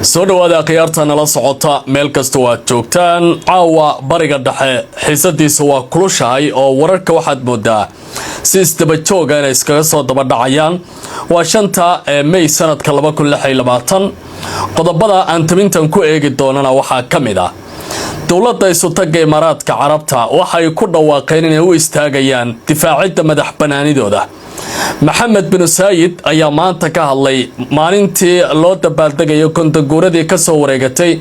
soo dhawaada khiyaarta nala socota meel kasta oo aad joogtaan caawa bariga dhexe xiisadiisa waa kulushahay oo wararka waxaad moodaa si isdaba jooga inay iskaga soo daba dhacayaan waa 5 May sanadka 2026 qodobada aan tabintan ku eegi doonana waxaa kamid ah dowladda isutaga Imaaraadka Carabta waxay ku dhawaaqeen inay u istaagayaan difaacidda madaxbanaanidooda Maxamed bin Saayid ayaa maanta ka hadlay maalintii loo dabaaldegay kontaguuradii ka soo wareegatay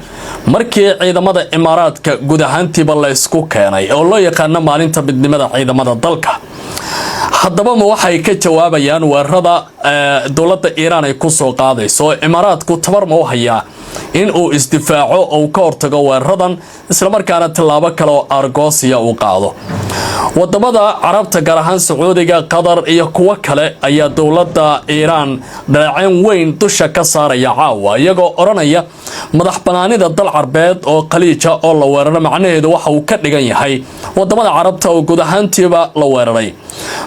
markii ciidamada Imaaraadka guud ahaantiiba la isku keenay oo loo yaqaan maalinta midnimada ciidamada dalka haddaba ma waxay ka jawaabayaan weerarada dowladda Iiraan ay ku soo qaadayso Imaaraadku tabar ma u hayaa in uu isdifaaco oo ka hortago weeraradan isla markaana tallaabo kale oo argoosiya uu qaado wadamada Carabta gaar ahaan Sacuudiga Qatar iyo kuwa kale ayaa dowladda Iiraan dhaleecayn weyn dusha ka saaraya caawa iyagoo oranaya madaxbanaanida dal Carbeed oo qaliija oo la weeraray macnaheedu waxa uu ka dhigan yahay wadamada Carabta oo guud ahaantiiba la weeraray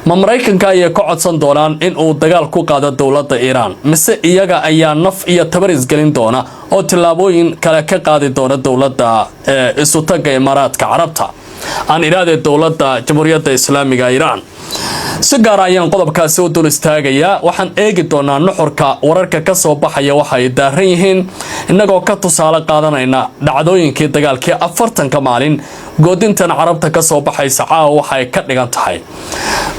ma Mareykanka ay ka codsan doonaan in uu dagaal ku qaado dowladda Iiraan mise iyaga ayaa naf iyo tabaris galin doona oo tilaabooyin kale ka qaadi doona dowladda isutaga Imaaraadka Carabta aan iraade dowladda Jamhuuriyadda Islaamiga Iiraan si gaar ah ayaan qodobkaasi u dul istaagaya waxaan eegi doonaa nuxurka wararka ka soo baxaya waxa ay daaran yihiin inagoo ka tusaale qaadanayna dhacdooyinkii dagaalkii 40 maalin goodintan Carabta ka soo baxaysa caawa waxa ay ka dhigan tahay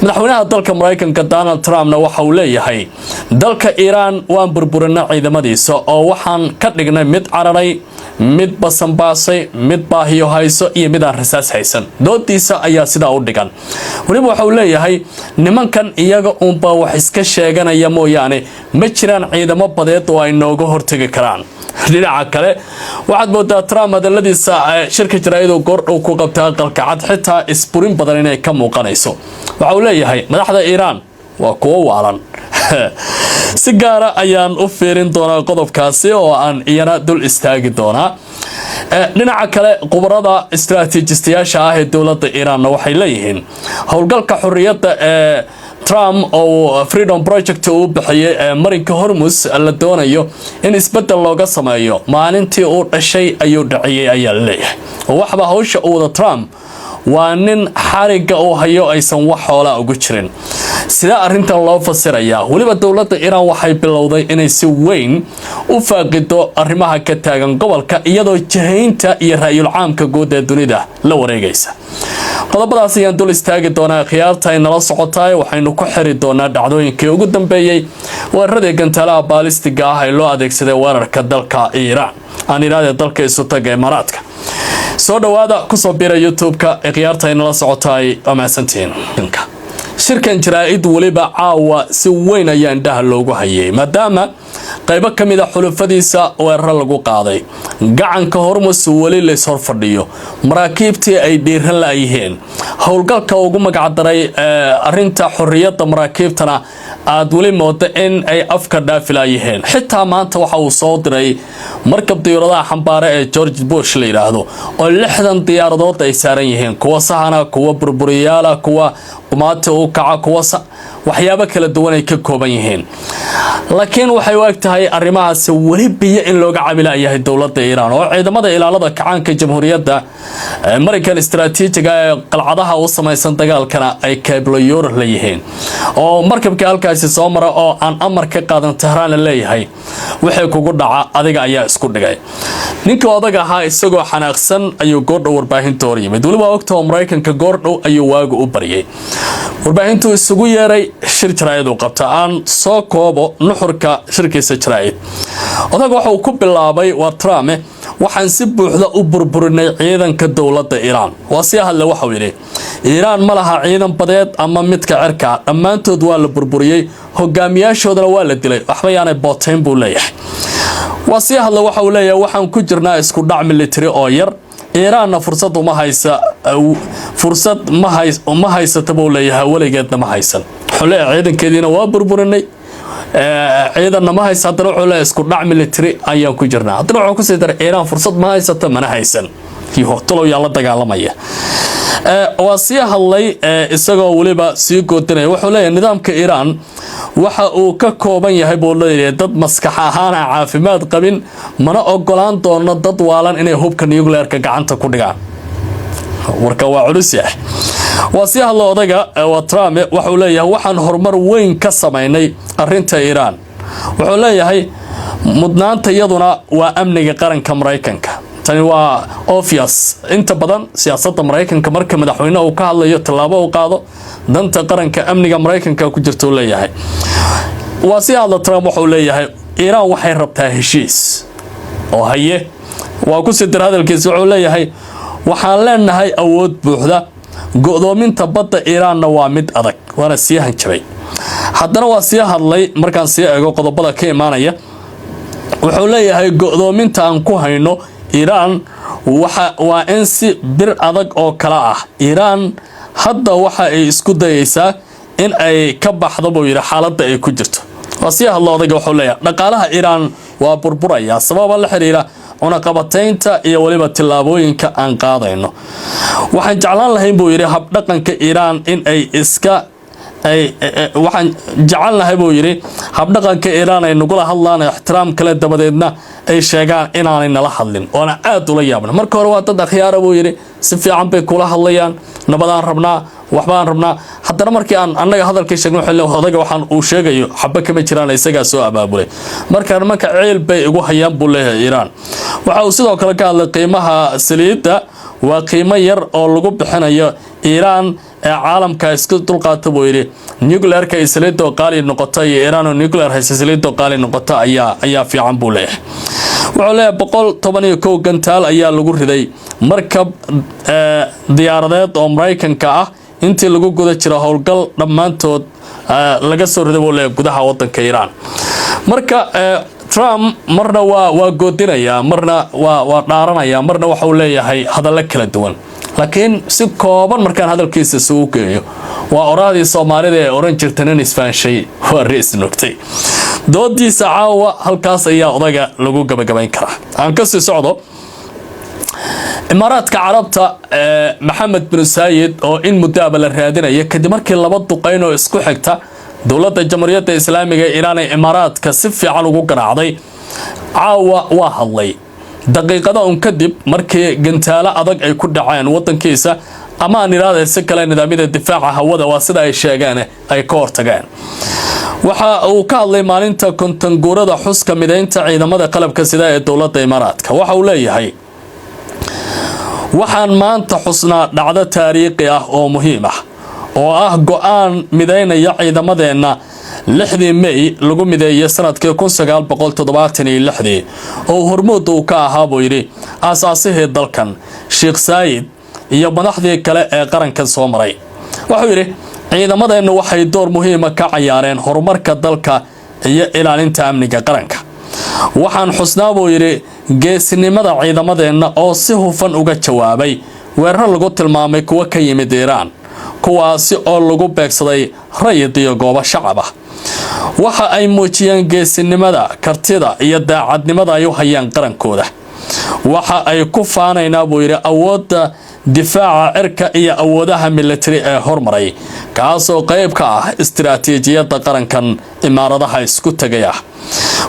madaxweynaha dalka Mareykanka Donald Trump waxa uu leeyahay dalka Iiraan waan burburinaa ciidamadiisa oo waxaan ka dhignay mid cararay mid basanbaasay mid baahiyo hayso iyo mid aan rasaas haysan doodiisa ayaa sida u dhigan waliba waxa uu leeyahay nimankan iyaga uunba wax iska sheeganaya mooyaane ma jiraan ciidamo badeed oo ay nooga hortagi karaan dhinaca kale waxaad moodaa Trump hadaladiisa shirka jaraa'idku goordhow ku qabtay aqalka cad xitaa isburin badan inay ka muuqanayso waxa uu leeyahay madaxda Iiraan waa kuwa waalan si gaar ah ayaan u fiirin doonaa qodobkaasi oo aan iyana dul istaagi doonaa dhinaca kale qubarada istiraatiijistayaasha ah ee dowladda Iiraan waxay leeyihiin howlgalka xorriyadda ee Trump oo Freedom Project uu bixiyay marinka Hormuz la doonayo in isbedel looga sameeyo maalintii uu dhashay ayuu dhaciyay ayaa leeyahay waxba hawsha uu wada Trump waa nin xariga oo hayo aysan wax xoola ugu jirin sida arintan loo fasiraya waliba dowladda Iiraan waxay bilowday inay si weyn u faaqido arrimaha ka taagan gobolka iyadoo jahaynta iyo raayul caamka guud ee dunida la wareegaysa qodobadaas ayaan dul istaagi doonaa khiyaarta ay nala socotay waxaynu ku xiri doonaa dhacdooyinkii ugu dambeeyay weerarada gantaalaha baalistiga ah ee loo adeegsaday weerarka dalka Iiraan aan iraade dalka isutaga Imaaraadka soo dhawaada ku soo biira YouTube-ka khiyaarta ay nala socotay amaasantiin shirkan jaraa'id waliba caawa si weyn ayaa indhaha loogu hayay maadaama qaybo kamid ah xulufadiisa weerar lagu qaaday gacanka Hormuz wali la soo fadhiyo maraakiibtii ay dhiiran laayeen howlgalka ugu magac daray arinta xorriyadda maraakiibtana aad wali moodo in ay afka dhaafilayeen xitaa maanta waxa uu soo diray markab diyaaradaha xambaare ee George Bush la yiraahdo oo 60 diyaaradood ay saaran yihiin kuwa sahana kuwa burburiyaala kuwa qumaata oo kaca kuwa waxyaabo kala duwan ay ka kooban yihiin laakiin waxay u egtahay arrimahaas wali biyo in looga cabilayahay dowladda Iiraan oo ciidamada ilaalada kacaanka jamhuuriyadda Mareykan istiraatiijiga ee qalcadaha u samaysan dagaalkana ay Kablayoor la yihiin oo markabka halkaasi soo mara oo aan amar ka qaadan Tehran leeyahay wixii kugu dhaca adiga ayaa isku dhigay ninka odaga ahaa isagoo xanaaqsan ayuu goordhow warbaahinta hor yimid waliba waqtiga Mareykanka goordhow ayuu waagu u bariyay warbaahintu isugu yeeray shir jaraa'id oo qabta aan soo koobo nuxurka shirkiisa jaraa'id odaga waxa uu ku bilaabay waa Trump waxaan si buuxda u burburinay ciidanka dowladda Iiraan waasi hadla waxa uu yiri Iiraan ma laha ciidan badeed ama midka cirka dhammaantood waa la burburiyay hogaamiyaashoodana waa la dilay waxba yaanay booteen buu leeyahay waasi hadla waxa uu leeyahay waxaan ku jirnaa isku dhac military oo yar Iiraan fursad ma haysato buu leeyahay waligeedna ma haysan xule ciidankeedina waa burburinay ciidanna ma haysan hadana xule isku dhac military ayaan ku jirnaa hadana wuxuu ku sii daray Iiraan fursad ma haysato mana haysan iyo tolo yaa la dagaalamaya واسيها الله إسقى ولبا سيقودنا وحولي النظام كإيران وحا ka kooban yahay buu leeyahay dad maskax ahaan caafimaad qabin mana ogolaan doono dad waalan inay hubka nuclear-ka gacanta ku dhigaan warka waa culus yahay wasiyaha loodaga waa Trump wuxuu leeyahay waxaan horumar weyn ka sameynay arinta Iran wuxuu leeyahay mudnaanta iyaduna waa amniga qaranka Mareykanka tani waa obvious inta badan siyaasadda Mareykanka marka madaxweynaha uu ka hadlayo talaabo uu qaado danta qaranka amniga Mareykanka ku jirto leeyahay wasiyaha Trump wuxuu leeyahay Iran waxay rabtaa heshiis oo haye waa ku sidar hadalkiisa wuxuu leeyahay waxaan leenahay awood buuxda go'doominta badda Iran waa mid adag waana sii hanjabay haddana waa sii hadlay markaan sii eego qodobada ka imaanaya wuxuu leeyahay go'doominta aan ku hayno Iran waa in si bir adag oo kala ah Iran hadda waxa ay isku dayaysaa in ay ka baxdo buu yiri xaaladda ay ku jirto wasiyaha loodaga wuxuu leeyahay dhaqaalaha Iran waa burburaya sabab la xiriira una qabataynta iyo waliba tilaabooyinka aan qaadayno waxaan jeclaan lahayn buu yiri hab dhaqanka Iran in ay iska waxaan jeclaan lahayn buu yiri hab dhaqanka Iran ay nugula hadlaan ixtiraam kala dabadeedna ay sheegaan inaanay nala hadlin oo aad ula yaabna marka hore waa dad akhyaar buu yiri si fiican bay kula hadlayaan nabadaan rabnaa waxbaan rabnaa haddana markii aan annaga hadalkii sheegno xilli odaga waxaan uu sheegayo xabba kama jiraan isaga soo abaabulay marka nimanka ceel bay ugu hayaan buu leeyahay Iran waxa uu sidoo kale ka hadlay qiimaha saliidda waa qiimo yar oo lagu bixinayo Iran ee caalamka isku dulqaata buu yiri nuclear-ka saliidda qaali noqota iyo Iran oo nuclear haysa saliidda qaali noqota ayaa fiican buu leeyahay wuxuu leeyahay 111 gantaal ayaa lagu riday markab diyaaradeed oo Mareykanka ah intii lagu guda jiro howlgal dhamaantood laga soo riday walaal gudaha wadanka Iran marka Trump marna waa goodinaya marna waa dhaaranaya marna waxa uu leeyahay hadallo kala duwan laakiin si kooban markaan hadalkiisa soo geeyo waa oraadii Soomaalida ee oran jirtay in isfaanshay waa rees nugtay doodiisa caawa halkaas ayaa odaga lagu gabagabayn karaa aan ka sii socdo Imaaraadka Carabta Maxamed bin Saayid oo in muddo la raadinaya kadib markii laba duqeyn oo isku xigta dawladda Jamhuuriyadda Islaamiga ee Iran ee Imaaraadka si fiican ugu garaacday caawa waa hadlay daqiiqada kadib markii gantaalo adag ay ku dhaceen wadankiisa ama aan iraadaysan si kale nidaamyada difaaca hawada waa sida ay sheegaan ay ka hortageen waxa uu ka hadlay maalinta kontanguurada xuska mideynta ciidamada qalabka sida ee dawladda Imaaraadka waxa uu leeyahay waxaan maanta xusnaa dhacdo taariikhi ah oo muhiim ah oo ah go'aan mideynaya ciidamadeena 6 May lagu mideeyay sanadkii 1976 oo hormuud uu ka ahaa buu yiri aasaasihii dalkan Sheikh Said iyo madaxdii kale ee qaranka soo maray wuxuu yiri ciidamadeena waxay door muhiim ah ka ciyaareen horumarka dalka iyo ilaalinta amniga qaranka waxaan xusnaa buu yiri geesinimada ciidamadeena oo si hufan uga jawaabay weerar lagu tilmaamay kuwa ka yimid Iran kuwaasi oo lagu beegsaday rayid iyo goobo shacab ah waxa ay muujiyeen geesinimada kartida iyo daacadnimada ay u hayaan qarankooda waxa ay ku faanaynaa buu yiri awoodda difaaca cirka iyo awoodaha military ee hormaray kaasoo qayb ka ah istiraatiijiyadda qarankan imaaradaha isku tagay ah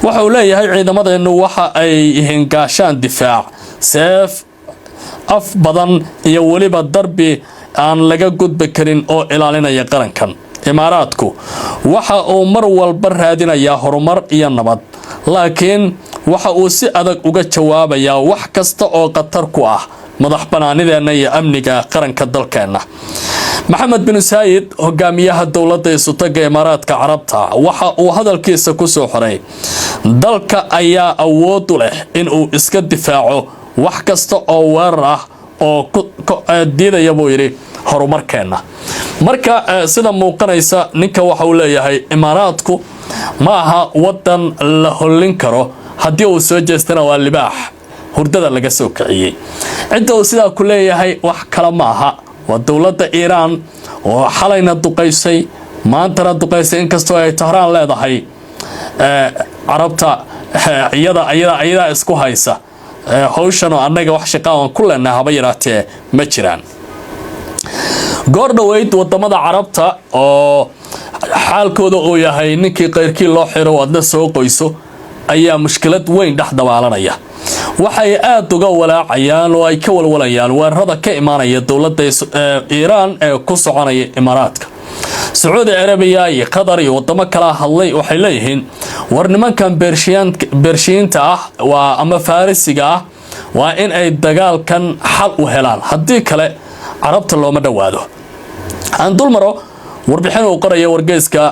waxa uu leeyahay ciidamadeenu waxa ay yihiin gaashaan difaac seef af badan iyo waliba darbi aan laga gudbi karin oo ilaalinaya qarankan Imaaraadku waxa uu mar walba raadinayaa horumar iyo nabad laakiin waxa uu si adag uga jawaabayaa wax kasta oo qatar ku ah madax banaanideena iyo amniga qaranka dalkeena Maxamed bin Saayid hogaamiyaha dawladda Sultanka Imaaraadka Carabta waxa uu hadalkiisa ku soo xiray dalka ayaa awood u leh in uu iska difaaco wax kasta oo weerar ah oo diidaya buu yiri horumarkeena marka sida muuqanaysa ninka waxa uu leeyahay Imaaraadku ma aha wadan la holin karo hadii uu soo jeestana waa libaax hurdada laga soo kiciyay cid uu sida ku leeyahay wax kala ma aha waa dawladda Iran oo xalayna duqeysay maantana duqeysay inkastoo ay Tehran leedahay Carabta iyada isku haysa hawshan oo annaga wax shaqo aan ku leenahay haba yaraatee ma jiraan goor dhaweyd wadamada carabta oo xaalkooda uu yahay ninkii qeyrkii loo xiro wadna soo qoyso ayaa mushkilad weyn dhex dabaalanaya waxay aad uga walaacayaan oo ay ka walwalayaan weerarada ka imaanaya dowladda Iiraan ee ku soconaya Imaaraadka Saudi Arabia iyo Qatar iyo wadamo kala hadlay waxay leeyihiin war nimankan beershiinta ah waa ama Farisiga ah waa in ay dagaalkan xal u helaan haddii kale carabta looma dhawaado aan dulmaro warbixin uu qorayo wargeyska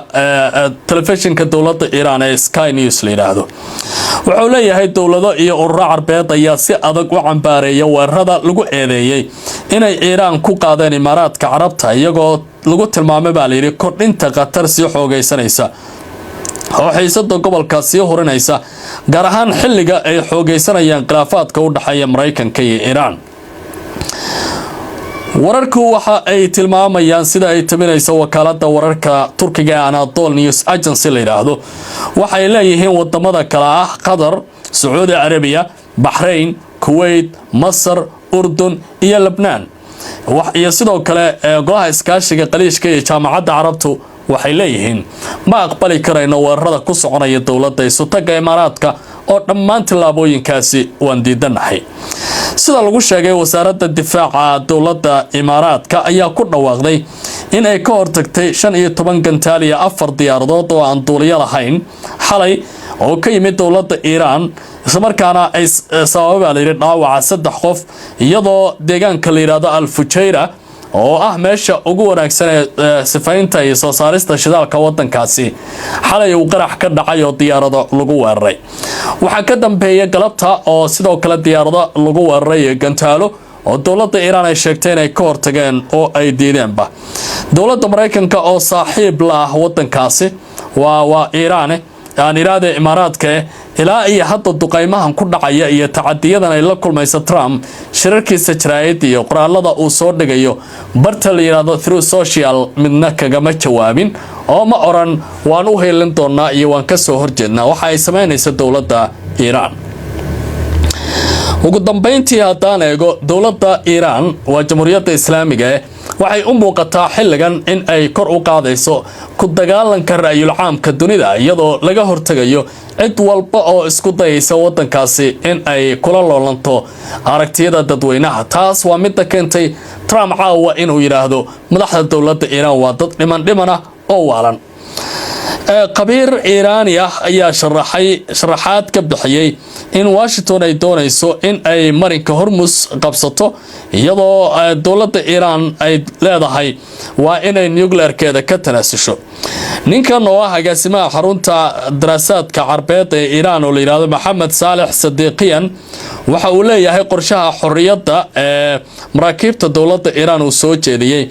telefishinka dowladda Iiraan ee Sky News leeyahay wuxuu leeyahay dowlado iyo ururo carbeed ayaa si adag u cambaareeyay weerarada lagu eedeeyay inay Iiraan ku qaadeen Imaaraadka Carabta iyagoo lagu tilmaamay baa la yiri kordhinta Qatar si xoogaysanaysa oo xiisada gobolka si horinaysa gaar ahaan xilliga ay xoogaysanayaan khilaafaadka u dhaxeeya Mareykanka iyo Iiraan wararku waxa ay tilmaamayaan sida ay tabinayso wakaalada wararka Turkiga Anadolu News Agency leeyahay waxay leeyihiin wadamada kala ah Qatar, Saudi Arabia, Bahrain, Kuwait, Masar, Urdun iyo Lebanon iyo sidoo kale golaha iskaashiga qaliishka ee jaamacadda Carabtu waxay leeyihiin ma aqbali karayno weerarada ku soconaya dowladda Sultanka Imaaraadka oo dhammaan tilaabooyinkaasi waan diidanahay sida lagu sheegay wasaaradda difaaca dowladda Imaaraadka ayaa ku dhawaaqday in ay ka hortagtay 15 gantaal iyo 4 diyaaradood oo aan duuliye lahayn xalay oo ka yimid dowladda Iiraan isla markaana ay sababay dhaawaca 3 qof iyadoo deegaanka la yiraahdo Al-Fujairah oo ah meesha ugu wanaagsan ee sifaynta iyo soo saarista shidaalka wadankaasi xalay uu qarax ka dhacay oo diyaarado lagu weeraray waxa ka dambeeyay galabta oo sidoo kale diyaarado lagu weeraray gantaalo oo dowladda Iiraan ay sheegtay inay ka hortageen oo ay diideenba dowladda Mareykanka oo saaxiib la ah wadankaasi waa Iiraan aan iraade Imaaraadka ilaa iyo hadda duqeymahan ku dhacaya iyo tacadiyadan ay la kulmayso Trump shirarkiisa jaraa'id iyo qoraalada uu soo dhigayo barta la yiraahdo through social midna kagama jawaabin oo ma oran waan u heelin doonaa iyo waan ka soo horjeednaa waxa ay sameynayso dowladda Iiraan ugu dambeyntii haddaan eego dowladda Iiraan waa jamhuuriyadda Islaamiga waxay u muuqataa xilligan in ay kor u qaadayso ku dagaalanka ra'yul caamka dunida iyadoo laga hortagayo cid walba oo isku dayaysa wadankaasi in ay kula loolanto aragtiyada dadweynaha taas waa mid keentay Trump caawa inuu yiraahdo madaxda dowladda Iiraan waa dad dhimana oo waalan qabiir Iiraani ah ayaa sharaxaad ka bixiyay in Washington ay doonayso in ay marinka Hormuz qabsato iyadoo dowladda Iiraan ay leedahay waa inay nuclearkeeda ka tanaasusho ninkan oo ah agaasimaha xarunta daraasaadka carbeed ee Iiraan oo la yiraahdo Maxamed Saalix Sadiqiyan waxa uu leeyahay qorshaha xorriyadda ee maraakiibta dowladda Iiraan uu soo jeediyay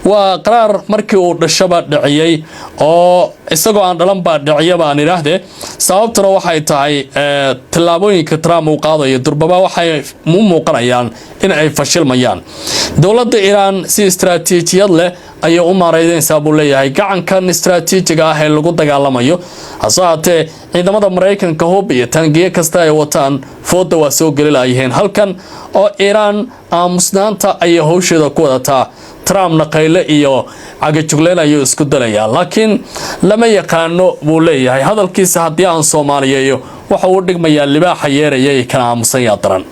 waa qaraar markii uu dhashaba dhaciyay oo isagoo aan dhalan baa dhaciyay baan iraahday sababtuna waxay tahay tilaabooyinka Trump uu qaadayo durbaba waxay u muuqanayaan in ay fashilmayaan dowladda Iiraan si istiraatiijiyad leh ayay u maareynaysaa buu leeyahay gacankan istiraatiijiga ah ee lagu dagaalamayo hasaatee ciidamada Mareykanka hub iyo taangiye kasta ay wataan fooda waa soo gelilayeen halkan oo Iiraan aamusnaanta ay hawsheeda ku wadataa Trump naqayle iyo cagajugleen ayuu isku dalayaan laakiin lama yaqaano buu leeyahay hadalkiisa haddii aan Soomaaliyeeyo waxa uu dhigmayaa libaaxa yeerayay kana aamusan yaa daran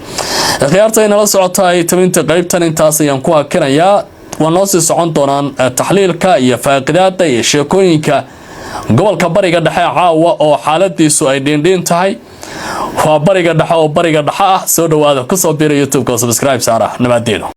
khiyaarta inala socota ay tabinta qaybtan intaas ayaan ku hakinayaa ونص سعندنا تحليل كاية فاقدات شيكوينكا gobolka bariga dhexe caawa oo xaaladiisu ay dheendheen tahay waa bariga dhexe oo bariga dhexe ah soo dhawaada ku soo biir YouTube-ka subscribe saara nabadeeno